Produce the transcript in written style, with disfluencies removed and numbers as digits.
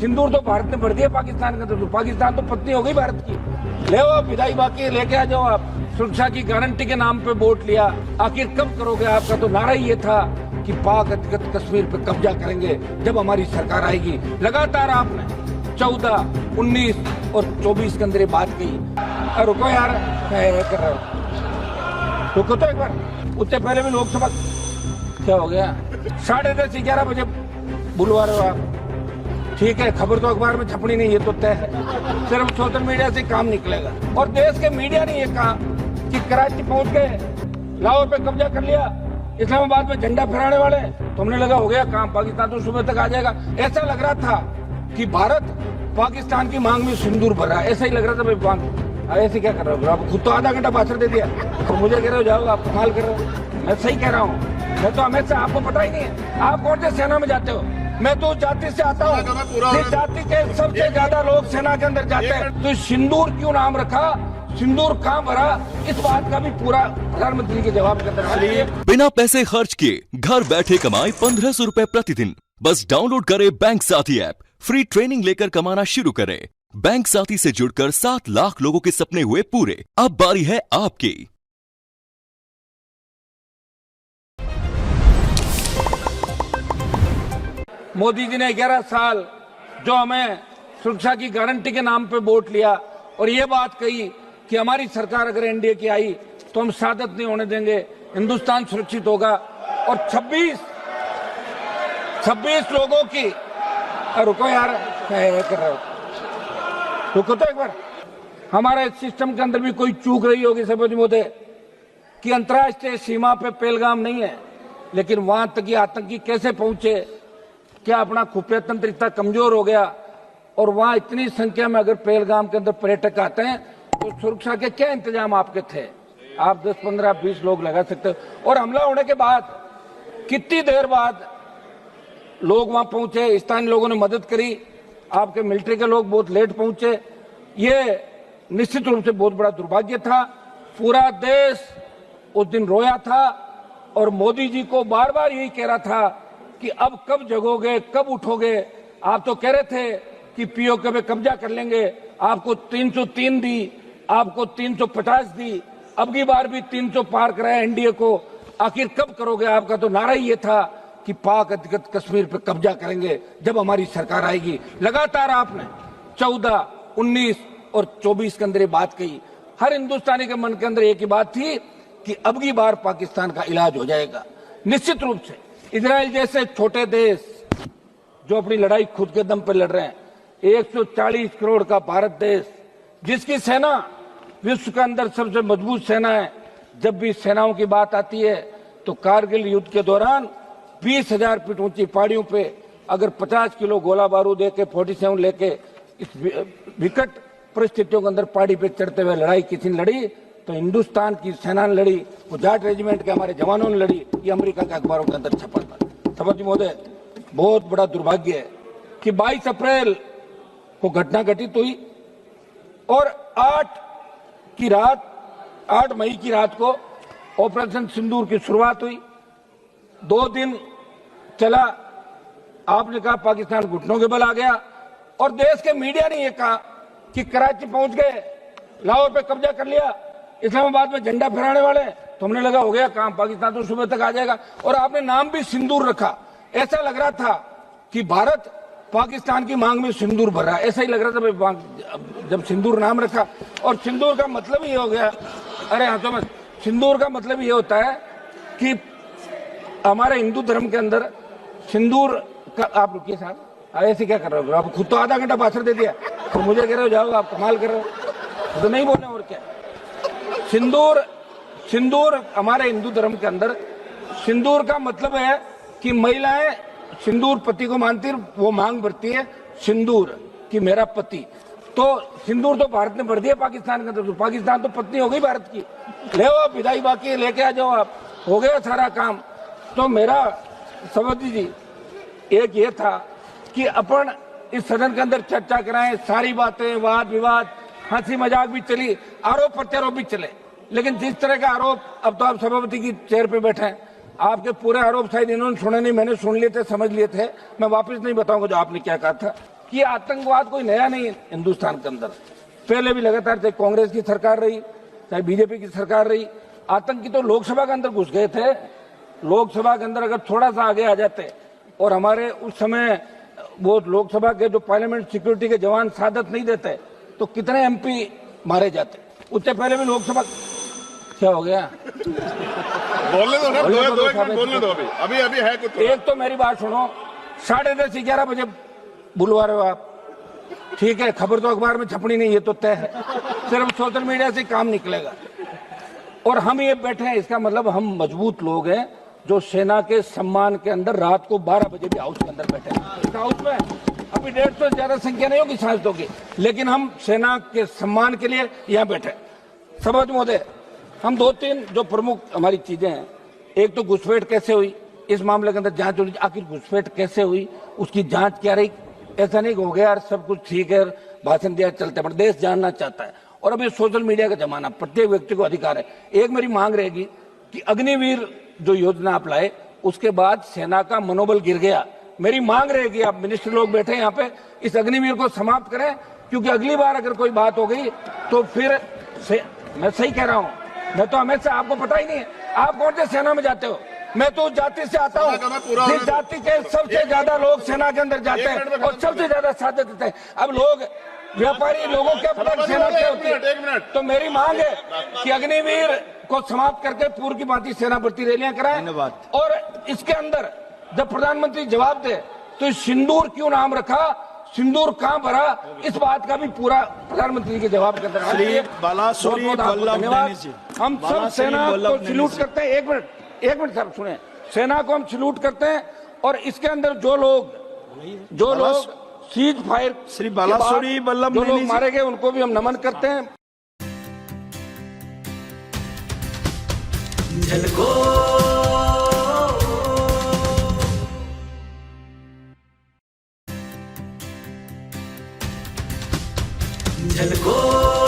सिंदूर तो भारत ने भर दिया पाकिस्तान के अंदर, तो पाकिस्तान तो पत्नी हो गई भारत की। ले आओ विदाई बाकी लेके आ जाओ आप। सुरक्षा की गारंटी के नाम पे वोट लिया, आखिर कब करोगे? आपका तो नारा ही ये था कि पाक अधिकृत कश्मीर पे कब्जा करेंगे जब हमारी सरकार आएगी। लगातार आपने 14, 19 और 24 के अंदर बात की। रुको यार, कर रहा हूँ, रुको तो एक बार। उससे पहले भी लोकसभा क्या हो गया? 10:30 11 बजे बुलवा रहे हो आप, ठीक है। खबर तो अखबार में छपनी नहीं, ये तो तय है। सिर्फ सोशल मीडिया से काम निकलेगा। और देश के मीडिया ने ये कहा कि कराची पहुंच गए, लाहौर पे कब्जा कर लिया, इस्लामाबाद में झंडा फहराने वाले। तो हमने लगा हो गया काम, पाकिस्तान तो सुबह तक आ जाएगा। ऐसा लग रहा था कि भारत पाकिस्तान की मांग में सिंदूर भर रहा है, ऐसा ही लग रहा था। भाई ऐसे क्या कर रहे हो आप? खुद तो आधा घंटा भाषण दे दिया, तो मुझे कह रहे हो जाओ, आप कमाल कर रहे हो। मैं सही कह रहा हूँ, मैं तो हमेशा, आपको पता ही नहीं है आप कौन से सेना में जाते हो। मैं तो जाति से आता हूँ, जिस जाति के सबसे ज्यादा लोग सेना के अंदर जाते हैं। तो सिंदूर क्यों नाम रखा, सिंदूर कहाँ भरा, इस बात का भी पूरा प्रधानमंत्री के जवाब के अंदर। बिना पैसे खर्च किए घर बैठे कमाए 1500 रुपए प्रतिदिन। बस डाउनलोड करें बैंक साथी ऐप, फ्री ट्रेनिंग लेकर कमाना शुरू करें। बैंक साथी से जुड़कर 7 लाख लोगों के सपने हुए पूरे। अब बारी है आपकी। मोदी जी ने 11 साल जो हमें सुरक्षा की गारंटी के नाम पे वोट लिया और ये बात कही कि हमारी सरकार अगर एनडीए की आई तो हम शहादत नहीं होने देंगे, हिंदुस्तान सुरक्षित होगा। और 26 लोगों की, रुको यार, कर रहा हूं, रुको तो एक बार। हमारे सिस्टम के अंदर भी कोई चूक रही होगी सभापति महोदय कि अंतर्राष्ट्रीय सीमा पे पहलगाम नहीं है, लेकिन वहां तक ये आतंकी कैसे पहुंचे? क्या अपना खुफिया तंत्र इतना कमजोर हो गया? और वहां इतनी संख्या में अगर पहलगाम के अंदर पर्यटक आते हैं तो सुरक्षा के क्या इंतजाम आपके थे? आप 10, 15, 20 लोग लगा सकते हो। और हमला होने के बाद कितनी देर बाद लोग वहां पहुंचे, स्थानीय लोगों ने मदद करी, आपके मिलिट्री के लोग बहुत लेट पहुंचे। ये निश्चित रूप से बहुत बड़ा दुर्भाग्य था। पूरा देश उस दिन रोया था और मोदी जी को बार बार यही कह रहा था कि अब कब जगोगे, कब उठोगे? आप तो कह रहे थे कि पीओके पे कब्जा कर लेंगे, आपको 303 दी, आपको 350 दी, अब की बार भी 300 पार कराया एनडीए को। आखिर कब करोगे? आपका तो नारा ही ये था कि पाक अधिकृत कश्मीर पे कब्जा करेंगे जब हमारी सरकार आएगी। लगातार आपने 14, 19 और 24 के अंदर बात कही। हर हिंदुस्तानी के मन के अंदर एक ही बात थी कि अब की बार पाकिस्तान का इलाज हो जाएगा। निश्चित रूप से इजराइल जैसे छोटे देश जो अपनी लड़ाई खुद के दम पर लड़ रहे हैं, 140 करोड़ का भारत देश जिसकी सेना विश्व के अंदर सबसे मजबूत सेना है। जब भी सेनाओं की बात आती है तो कारगिल युद्ध के दौरान 20,000 फीट ऊंची पहाड़ियों पे अगर 50 किलो गोला बारूद AK-47 लेके इस विकट परिस्थितियों के अंदर पहाड़ी पे चढ़ते हुए लड़ाई किसी ने लड़ी तो हिंदुस्तान की सेना ने लड़ी, गुजरात रेजिमेंट के हमारे जवानों ने लड़ी। ये अमेरिका के अखबारों के अंदर छपा था। सभापति महोदय, बहुत बड़ा दुर्भाग्य है कि 22 अप्रैल को घटना घटित हुई और 8 मई की रात को ऑपरेशन सिंदूर की शुरुआत हुई। 2 दिन चला, आपने कहा पाकिस्तान घुटनों के बल आ गया और देश के मीडिया ने यह कहा कि कराची पहुंच गए, लाहौर पे कब्जा कर लिया, इस्लामाबाद में झंडा फहराने वाले। तो हमने लगा हो गया काम, पाकिस्तान तो सुबह तक आ जाएगा। और आपने नाम भी सिंदूर रखा, ऐसा लग रहा था कि भारत पाकिस्तान की मांग में सिंदूर भर रहा है, ऐसा ही लग रहा था जब सिंदूर नाम रखा। और सिंदूर का मतलब ये हो गया, अरे हाँ तो सिंदूर का मतलब ये होता है कि हमारे हिंदू धर्म के अंदर सिंदूर का, आप रुकिए साहब, ऐसे क्या कर रहे हो आप? खुद तो आधा घंटा भाषण दे दिया, तो मुझे कह रहे हो जाओ, आप कमाल कर रहे हो। तो नहीं बोलना और क्या। सिंदूर हमारे हिंदू धर्म के अंदर सिंदूर का मतलब है कि महिलाएं सिंदूर पति को मानती है, वो मांग भरती है सिंदूर कि मेरा पति। तो सिंदूर तो भारत ने भर दिया पाकिस्तान के अंदर, तो पाकिस्तान तो पत्नी हो गई भारत की। ले आओ विदाई बाकी लेके आ जाओ आप, हो गया सारा काम। तो मेरा सभापति जी एक ये था कि अपन इस सदन के अंदर चर्चा कराएं, सारी बातें, वाद विवाद, हंसी मजाक भी चली, आरोप प्रत्यारोप भी चले। लेकिन जिस तरह का आरोप, अब तो आप सभापति की चेयर पे बैठे हैं, आपके पूरे आरोप शायद इन्होंने सुने नहीं, मैंने सुन लिए थे, समझ लिए थे। मैं वापस नहीं बताऊंगा जो आपने क्या कहा था। कि आतंकवाद कोई नया नहीं है हिंदुस्तान के अंदर, पहले भी लगातार चाहे कांग्रेस की सरकार रही चाहे बीजेपी की सरकार रही, आतंकी तो लोकसभा के अंदर घुस गए थे। लोकसभा के अंदर अगर थोड़ा सा आगे आ जाते और हमारे उस समय वो लोकसभा के जो पार्लियामेंट सिक्योरिटी के जवान सादत नहीं देते तो कितने एमपी मारे जाते। उससे पहले भी लोकसभा क्या हो गया, बोलने दो ना, दो एक मिनट बोलने दो। अभी अभी है कुछ। एक तो मेरी बात सुनो, 10:30-11 बजे बुलवा रहे हो आप, ठीक है, खबर तो अखबार में छपनी नहीं, ये तो तय है, सिर्फ सोशल मीडिया से काम निकलेगा। और हम ये बैठे हैं, इसका मतलब हम मजबूत लोग हैं जो सेना के सम्मान के अंदर रात को 12 बजे भी हाउस के अंदर बैठे हैं। इस हाउस में अभी 150 से ज्यादा संख्या नहीं होगी सांसदों की, लेकिन हम सेना के सम्मान के लिए यहाँ बैठे। सभापति महोदय, हम 2-3 जो प्रमुख हमारी चीजें हैं, एक तो घुसपैठ कैसे हुई, इस मामले के अंदर जांच होनी, आखिर घुसपैठ कैसे हुई, उसकी जांच क्या रही। ऐसा नहीं हो गया यार सब कुछ ठीक है, भाषण दिया चलते, पर देश जानना चाहता है। और अभी सोशल मीडिया का जमाना, प्रत्येक व्यक्ति को अधिकार है। एक मेरी मांग रहेगी कि अग्निवीर जो योजना आप लाए, उसके बाद सेना का मनोबल गिर गया। मेरी मांग रहेगी, आप मिनिस्टर लोग बैठे यहाँ पे, इस अग्निवीर को समाप्त करें, क्योंकि अगली बार अगर कोई बात हो गई तो फिर मैं सही कह रहा हूँ, मैं तो हमेशा, आपको पता ही नहीं है, आप कौन से सेना में जाते हो, मैं तो उस जाति से आता हूँ जिस जाति के सबसे ज्यादा लोग सेना के अंदर जाते हैं और सबसे ज्यादा साथ देते हैं। अब लोग व्यापारी लोगों क्या पता सेना क्या होती है। तो मेरी मांग है कि अग्निवीर को समाप्त करके पूर्व की भांति सेना भर्ती रैलियां कराएं। और इसके अंदर जब प्रधानमंत्री जवाब दे तो सिंदूर क्यों नाम रखा, सिंदूर कहां भरा, इस बात का भी पूरा प्रधानमंत्री के जवाब के अंदर। धन्यवाद। हम सब सेना को सैल्यूट करते हैं। एक मिनट साहब सुने, सेना को हम सैल्यूट करते हैं और इसके अंदर जो लोग सीज फायर श्री बालासुरी वल्लभ जो लोग मारे गए उनको भी हम नमन करते हैं। झलको